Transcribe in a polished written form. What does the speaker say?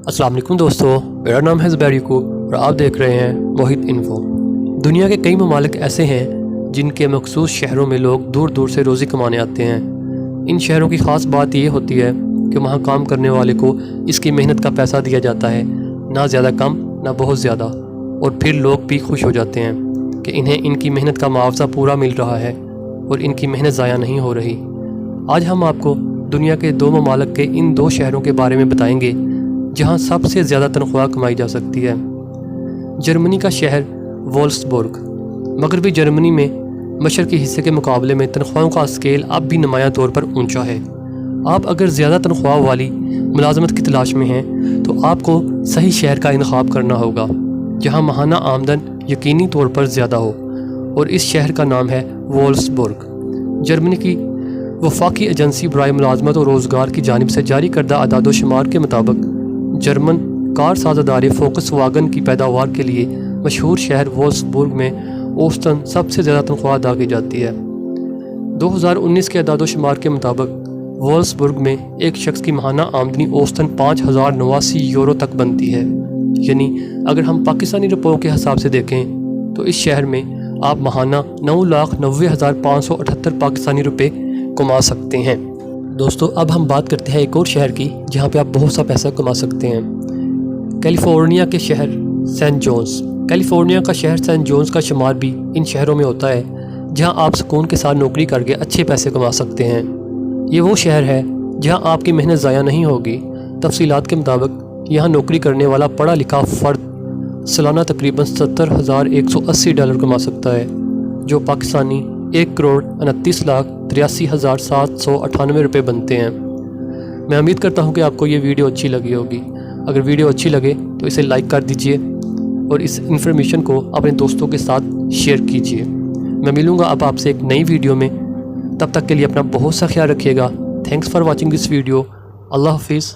अस्सलाम वालेकुम दोस्तों, मेरा नाम है ज़ुबैर याकूब और आप देख रहे हैं मोहित इन्फो। दुनिया के कई ममालिक ऐसे हैं जिनके मखसूस शहरों में लोग दूर दूर से रोज़ी कमाने आते हैं। इन शहरों की ख़ास बात ये होती है कि वहाँ काम करने वाले को इसकी मेहनत का पैसा दिया जाता है, ना ज़्यादा कम ना बहुत ज़्यादा, और फिर लोग भी खुश हो जाते हैं कि इन्हें इनकी मेहनत का मुआवजा पूरा मिल रहा है और इनकी मेहनत ज़ाया नहीं हो रही। आज हम आपको दुनिया के 2 ममालिक के इन 2 शहरों के बारे में बताएंगे जहां सबसे ज़्यादा तनख्वाह कमाई जा सकती है। जर्मनी का शहर वोल्फ्सबर्ग। मगरबी जर्मनी में मशरक़ी हिस्से के मुकाबले में तनख्वाहों का स्केल अब भी नुमायां तौर पर ऊंचा है। आप अगर ज़्यादा तनख्वाह वाली मुलाजमत की तलाश में हैं तो आपको सही शहर का इंतखाब करना होगा जहां माहाना आमदन यकीनी तौर पर ज़्यादा हो, और इस शहर का नाम है वोल्फ्सबर्ग। जर्मनी की वफाकी एजेंसी बराए मुलाजमत और रोज़गार की जानिब से जारी करदा अदाद-ओ-शुमार के मुताबिक जर्मन कार साज अदारे फोक्सवागन की पैदावार के लिए मशहूर शहर वोल्फ्सबर्ग में औसतन सबसे ज़्यादा तनख्वाह अदा की जाती है। 2019 के अदाद-ओ-शुमार के मुताबिक वोल्फ्सबर्ग में एक शख्स की माहाना आमदनी औसतन 5089 यूरो तक बनती है। यानी अगर हम पाकिस्तानी रुपयों के हिसाब से देखें तो इस शहर में आप माहाना 9,90,578 पाकिस्तानी रुपये कमा सकते हैं। दोस्तों, अब हम बात करते हैं एक और शहर की जहां पे आप बहुत सा पैसा कमा सकते हैं। कैलिफोर्निया के शहर सेंट जॉन्स। कैलिफोर्निया का शहर सेंट जॉन्स का शुमार भी इन शहरों में होता है जहां आप सुकून के साथ नौकरी करके अच्छे पैसे कमा सकते हैं। ये वो शहर है जहां आपकी मेहनत ज़ाया नहीं होगी। तफसीलात के मुताबिक यहाँ नौकरी करने वाला पढ़ा लिखा फ़र्द सालाना तकरीबन $70,180 कमा सकता है, जो पाकिस्तानी 1,29,83,798 रुपये बनते हैं। मैं उम्मीद करता हूं कि आपको ये वीडियो अच्छी लगी होगी। अगर वीडियो अच्छी लगे तो इसे लाइक कर दीजिए और इस इन्फॉर्मेशन को अपने दोस्तों के साथ शेयर कीजिए। मैं मिलूँगा अब आपसे एक नई वीडियो में। तब तक के लिए अपना बहुत सा ख्याल रखिएगा। Thanks for watching this video. अल्लाह हाफिज़।